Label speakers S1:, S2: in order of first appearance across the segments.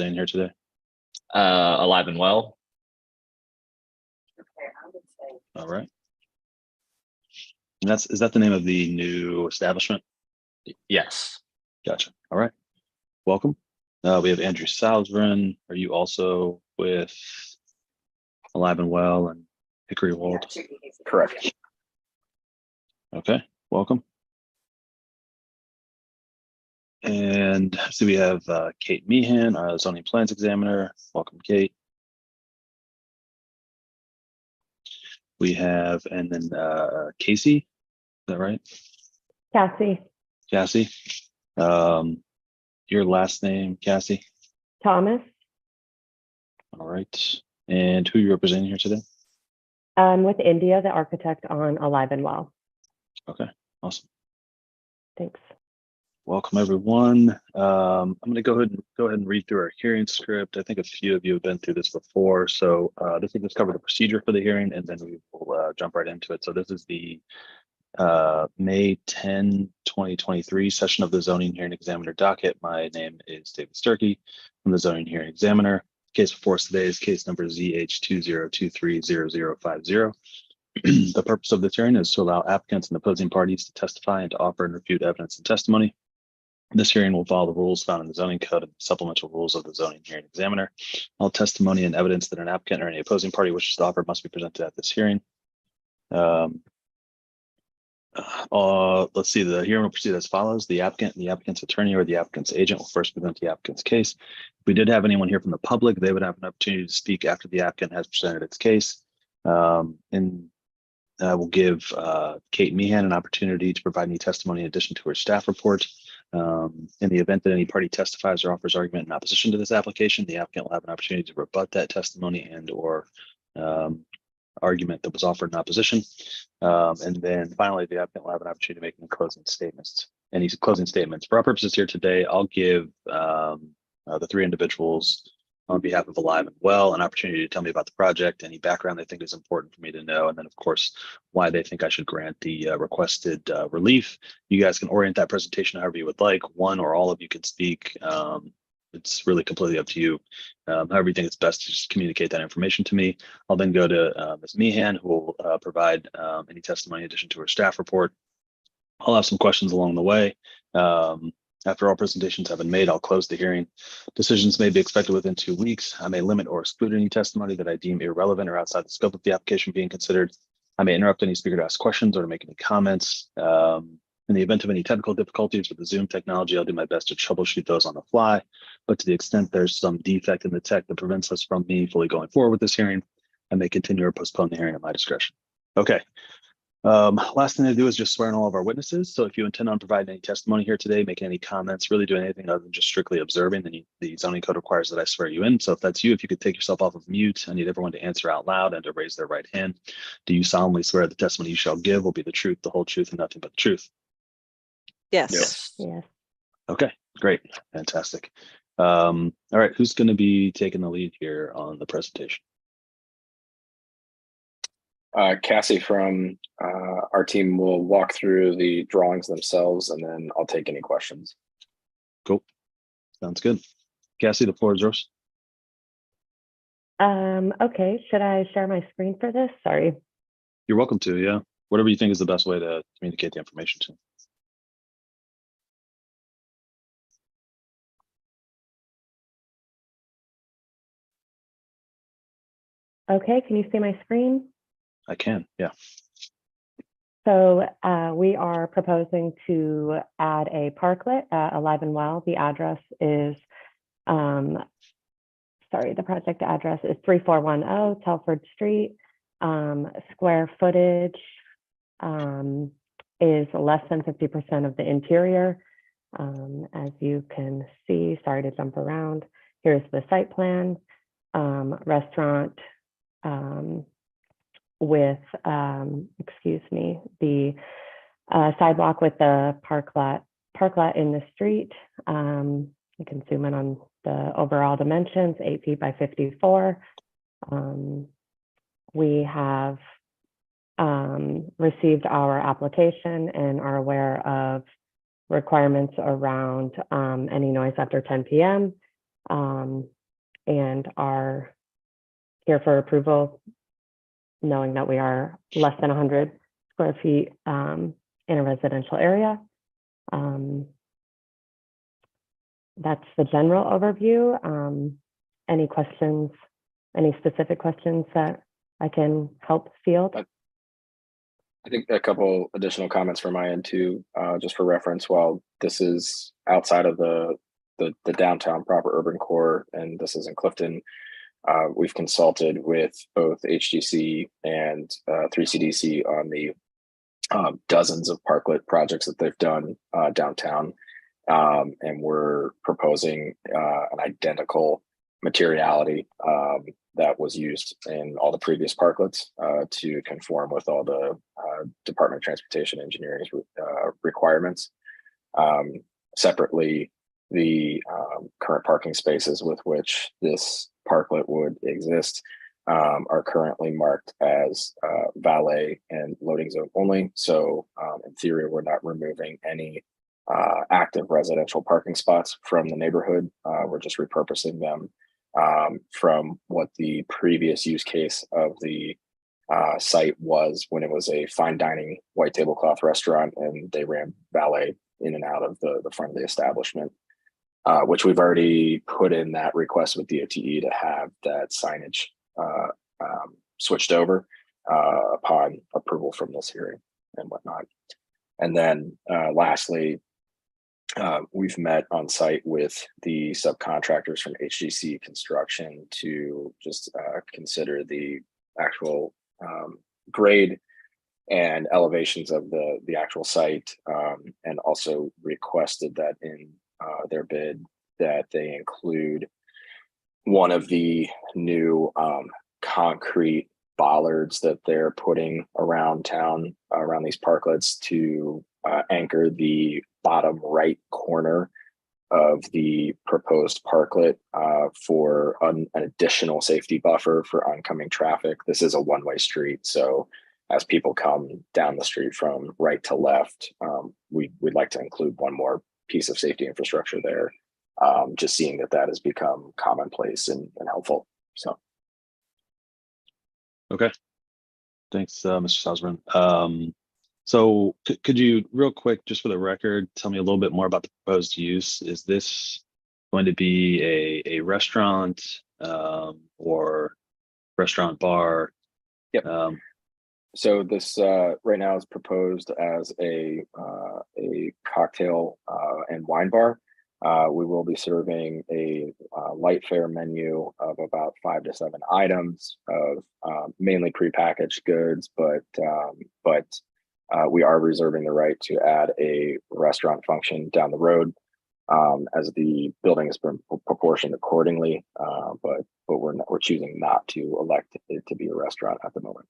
S1: in here today?
S2: Alive and well.
S1: All right. And is that the name of the new establishment?
S2: Yes.
S1: Gotcha. All right. Welcome. We have Andrew Salzman. Are you also with Alive and Well and Hickory Wold?
S2: Correct.
S1: Okay. Welcome. And so we have Kate Meehan, our zoning plans examiner. Welcome, Kate. We have, and then Casey, is that right?
S3: Cassie.
S1: Cassie. Your last name, Cassie?
S3: Thomas.
S1: All right. And who are you representing here today?
S3: I'm with India, the architect on Alive and Well.
S1: Okay, awesome.
S3: Thanks.
S1: Welcome, everyone. I'm going to go ahead and read through our hearing script. I think a few of you have been through this before, so this will just cover the procedure for the hearing, and then we will jump right into it. So this is the May 10, 2023 session of the Zoning Hearing Examiner docket. My name is David Sturkey. I'm the Zoning Hearing Examiner. Case before us today is case number ZH20230050. The purpose of this hearing is to allow applicants and opposing parties to testify and to offer and refute evidence and testimony. This hearing will follow the rules found in the zoning code and supplemental rules of the Zoning Hearing Examiner. All testimony and evidence that an applicant or any opposing party wishes to offer must be presented at this hearing. Let's see, the hearing will proceed as follows. The applicant and the applicant's attorney or the applicant's agent will first present the applicant's case. If we did have anyone here from the public, they would have an opportunity to speak after the applicant has presented its case. We'll give Kate Meehan an opportunity to provide any testimony in addition to her staff report. In the event that any party testifies or offers argument in opposition to this application, the applicant will have an opportunity to rebut that testimony and or argument that was offered in opposition. And then finally, the applicant will have an opportunity to make any closing statements. For our purposes here today, I'll give the three individuals on behalf of Alive and Well an opportunity to tell me about the project, any background they think is important for me to know, and then of course, why they think I should grant the requested relief. You guys can orient that presentation however you would like. One or all of you can speak. It's really completely up to you. However you think it's best to just communicate that information to me. I'll then go to Ms. Meehan, who will provide any testimony in addition to her staff report. I'll have some questions along the way. After all presentations have been made, I'll close the hearing. Decisions may be expected within 2 weeks. I may limit or exclude any testimony that I deem irrelevant or outside the scope of the application being considered. I may interrupt any speaker to ask questions or to make any comments. In the event of any technical difficulties with the Zoom technology, I'll do my best to troubleshoot those on the fly. But to the extent there's some defect in the tech that prevents us from me fully going forward with this hearing, I may continue or postpone the hearing at my discretion. Okay. Last thing to do is just swear in all of our witnesses. So if you intend on providing any testimony here today, making any comments, really doing anything other than just strictly observing, then the zoning code requires that I swear you in. So if that's you, if you could take yourself off of mute, I need everyone to answer out loud and to raise their right hand. Do you solemnly swear the testimony you shall give will be the truth, the whole truth, and nothing but the truth?
S4: Yes.
S3: Yes.
S1: Okay, great. Fantastic. All right, who's going to be taking the lead here on the presentation?
S2: Cassie from our team will walk through the drawings themselves, and then I'll take any questions.
S1: Cool. Sounds good. Cassie, the floor is yours.
S3: Okay, should I share my screen for this? Sorry.
S1: You're welcome to, yeah. Whatever you think is the best way to communicate the information to.
S3: Okay, can you see my screen?
S1: I can, yeah.
S3: So we are proposing to add a parklet at Alive and Well. The address is, the project address is 3410 Telford Street. Square footage is less than 50% of the interior. As you can see, sorry to jump around. Here's the site plan, restaurant, with, the sidewalk with the park lot in the street. You can zoom in on the overall dimensions, 8 feet by 54. We have received our application and are aware of requirements around any noise after 10 p.m. and are here for approval, knowing that we are less than 100 square feet in a residential area. That's the general overview. Any questions, any specific questions that I can help field?
S2: I think a couple additional comments from my end too, just for reference. While this is outside of the downtown proper urban core, and this is in Clifton, we've consulted with both HGC and 3CDC on the dozens of parklet projects that they've done downtown, and we're proposing an identical materiality that was used in all the previous parklets to conform with all the Department of Transportation Engineering's requirements. Separately, the current parking spaces with which this parklet would exist are currently marked as valet and loading zone only. So in theory, we're not removing any active residential parking spots from the neighborhood. We're just repurposing them from what the previous use case of the site was when it was a fine dining white tablecloth restaurant, and they ran valet in and out of the front of the establishment, which we've already put in that request with DOTE to have that signage switched over upon approval from this hearing and whatnot. And then lastly, we've met on site with the subcontractors from HGC Construction to just consider the actual grade and elevations of the actual site, and also requested that in their bid that they include one of the new concrete bollards that they're putting around town, around these parklets, to anchor the bottom right corner of the proposed parklet for an additional safety buffer for oncoming traffic. This is a one-way street, so as people come down the street from right to left, we'd like to include one more piece of safety infrastructure there, just seeing that has become commonplace and helpful. So.
S1: Okay. Thanks, Mr. Salzman. So could you real quick, just for the record, tell me a little bit more about the proposed use? Is this going to be a restaurant or restaurant bar?
S2: Yep. So this right now is proposed as a cocktail and wine bar. We will be serving a light fare menu of about 5 to 7 items of mainly prepackaged goods, but we are reserving the right to add a restaurant function down the road as the building has been proportioned accordingly. But we're choosing not to elect it to be a restaurant at the moment.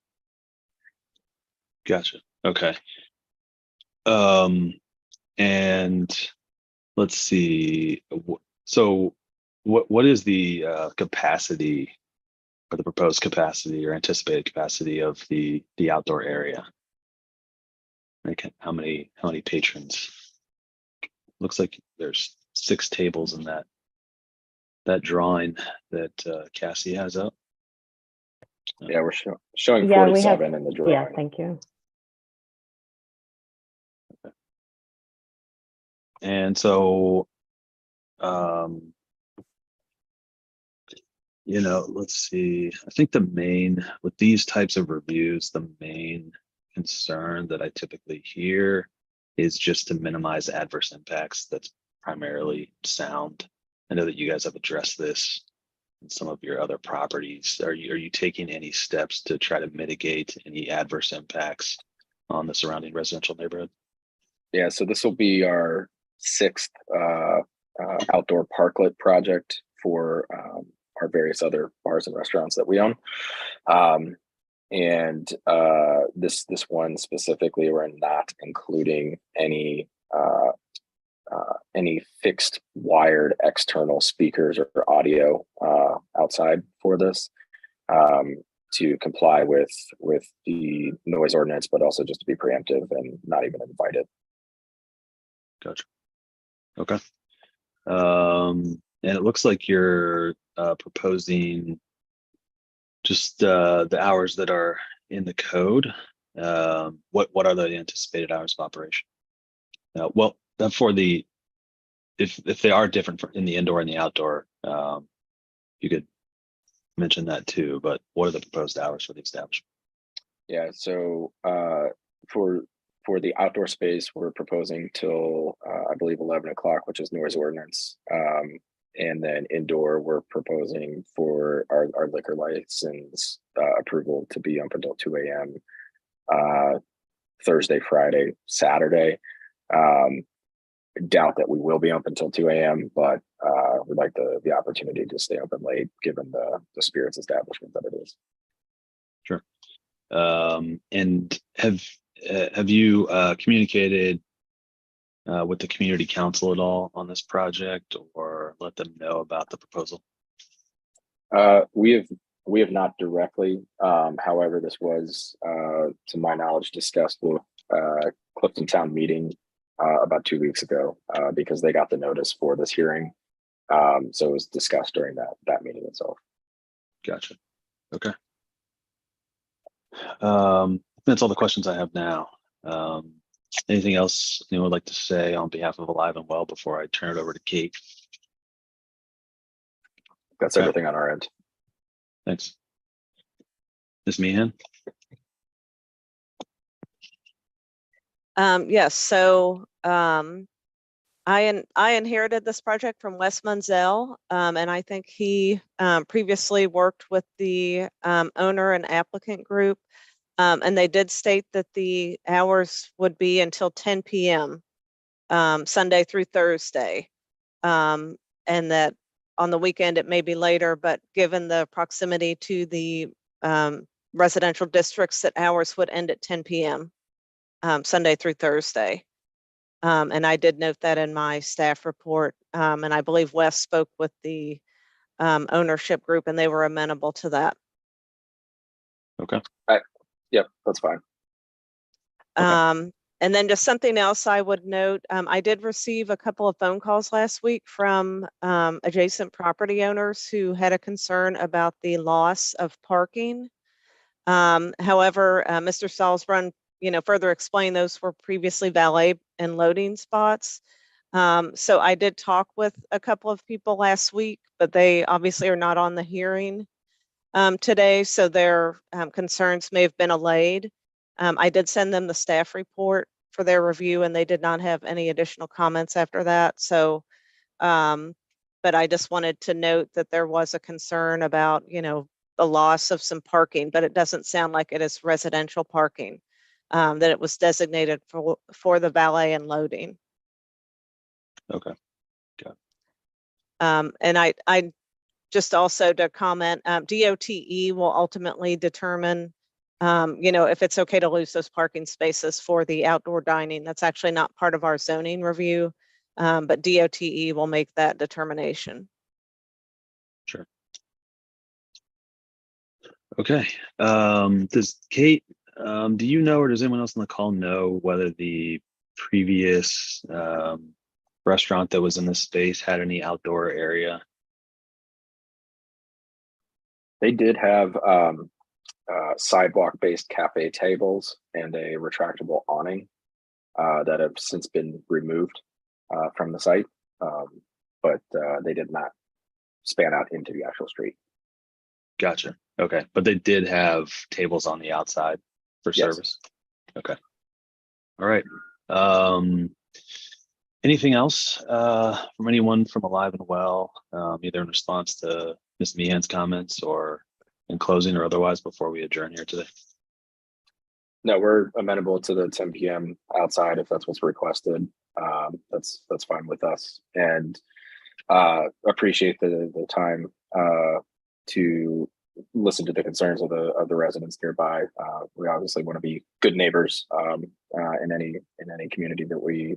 S1: Gotcha. Okay. And let's see. So what is the capacity, or the proposed capacity or anticipated capacity of the outdoor area? Like how many patrons? Looks like there's 6 tables in that drawing that Cassie has up.
S2: Yeah, we're showing 47 in the drawing.
S3: Yeah, thank you.
S1: Okay. And so, let's see. I think with these types of reviews, the main concern that I typically hear is just to minimize adverse impacts. That's primarily sound. I know that you guys have addressed this in some of your other properties. Are you taking any steps to try to mitigate any adverse impacts on the surrounding residential neighborhood?
S2: Yeah, so this will be our 6th outdoor parklet project for our various other bars and restaurants that we own. And this one specifically, we're not including any fixed wired external speakers or audio outside for this, to comply with the noise ordinance, but also just to be preemptive and not even invite it.
S1: Gotcha. Okay. And it looks like you're proposing just the hours that are in the code. What are the anticipated hours of operation? Well, for the if they are different in the indoor and the outdoor, you could mention that too. But what are the proposed hours for the establishment?
S2: Yeah, so for the outdoor space, we're proposing till I believe 11 o'clock, which is noise ordinance. And then indoor, we're proposing for our liquor license approval to be up until 2 a.m. Thursday, Friday, Saturday. Doubt that we will be up until 2 a.m., but we'd like the opportunity to stay open late given the spirits establishment that it is.
S1: Sure. And have you communicated with the community council at all on this project, or let them know about the proposal?
S2: We have not directly. However, this was, to my knowledge, discussed with Clifton Town meeting about 2 weeks ago because they got the notice for this hearing. So it was discussed during that meeting itself.
S1: Gotcha. Okay. That's all the questions I have now. Anything else anyone would like to say on behalf of Alive and Well before I turn it over to Kate?
S2: That's
S1: Okay.
S2: everything on our end.
S1: Thanks. Ms. Meehan?
S4: Yes, so I inherited this project from Wes Munzel, and I think he previously worked with the owner and applicant group, and they did state that the hours would be until 10 p.m. Sunday through Thursday, and that on the weekend it may be later, but given the proximity to the residential districts, that hours would end at 10 p.m. Sunday through Thursday. And I did note that in my staff report. And I believe Wes spoke with the ownership group and they were amenable to that.
S1: Okay.
S2: Yep, that's fine.
S1: Okay.
S4: And then just something else I would note, I did receive a couple of phone calls last week from adjacent property owners who had a concern about the loss of parking. However, Mr. Salzbrun, further explained those were previously valet and loading spots. So I did talk with a couple of people last week, but they obviously are not on the hearing today, so their concerns may have been allayed. I did send them the staff report for their review, and they did not have any additional comments after that. So, but I just wanted to note that there was a concern about, the loss of some parking, but it doesn't sound like it is residential parking, that it was designated for the valet and loading.
S1: Okay. Got
S4: it. And I just also to comment, DOTE will ultimately determine, if it's okay to lose those parking spaces for the outdoor dining. That's actually not part of our zoning review, but DOTE will make that determination.
S1: Sure. Okay. Does Kate, do you know, or does anyone else on the call know whether the previous restaurant that was in this space had any outdoor area?
S2: They did have sidewalk-based cafe tables and a retractable awning that have since been removed from the site, but they did not span out into the actual street.
S1: Gotcha. Okay. But they did have tables on the outside for service. Okay. All right. Anything else from anyone from Alive and Well, either in response to Ms. Meehan's comments or in closing or otherwise before we adjourn here today?
S2: No, we're amenable to the 10 p.m. outside if that's what's requested. That's fine with us, and appreciate the time to listen to the concerns of the residents nearby. We obviously want to be good neighbors in any community that we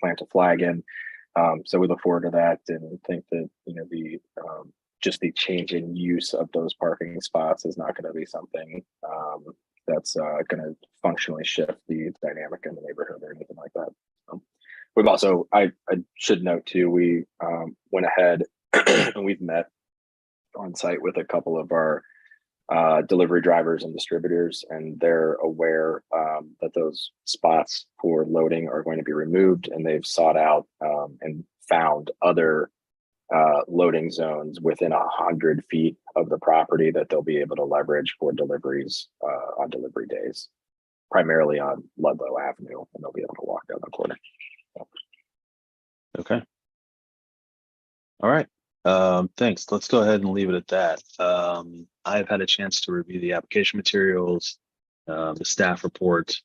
S2: plant a flag in. So we look forward to that, and think that the just the change in use of those parking spots is not going to be something that's going to functionally shift the dynamic in the neighborhood or anything like that. We've also, I should note too, we went ahead and we've met on site with a couple of our delivery drivers and distributors, and they're aware that those spots for loading are going to be removed, and they've sought out and found other loading zones within 100 feet of the property that they'll be able to leverage for deliveries on delivery days, primarily on Ludlow Avenue, and they'll be able to walk down the corner.
S1: Okay. All right. Thanks. Let's go ahead and leave it at that. I've had a chance to review the application materials, the staff report.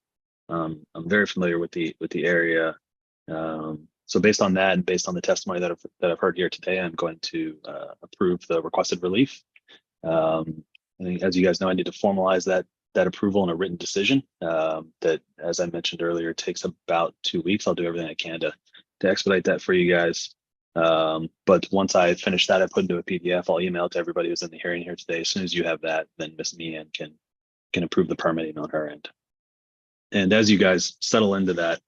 S1: I'm very familiar with the area. So based on that and based on the testimony that I've heard here today, I'm going to approve the requested relief. I think, as you guys know, I need to formalize that approval in a written decision. That, as I mentioned earlier, takes about 2 weeks. I'll do everything I can to expedite that for you guys. But once I finish that, I put into a PDF. I'll email it to everybody who's in the hearing here today. As soon as you have that, then Ms. Meehan can approve the permitting on her end. And as you guys settle into that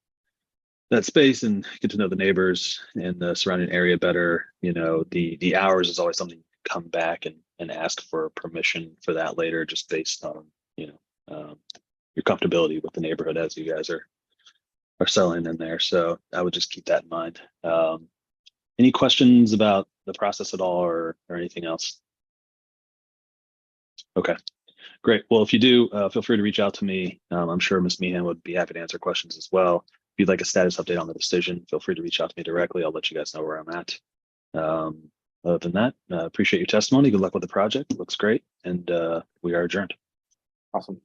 S1: space and get to know the neighbors and the surrounding area better, you know, the hours is always something you come back and ask for permission for that later, just based on, you know, your comfortability with the neighborhood as you guys are settling in there. So I would just keep that in mind. Any questions about the process at all, or anything else? Okay, great. Well, if you do, feel free to reach out to me. I'm sure Ms. Meehan would be happy to answer questions as well. If you'd like a status update on the decision, feel free to reach out to me directly. I'll let you guys know where I'm at. Other than that, appreciate your testimony. Good luck with the project. It looks great. And we are adjourned.
S2: Awesome.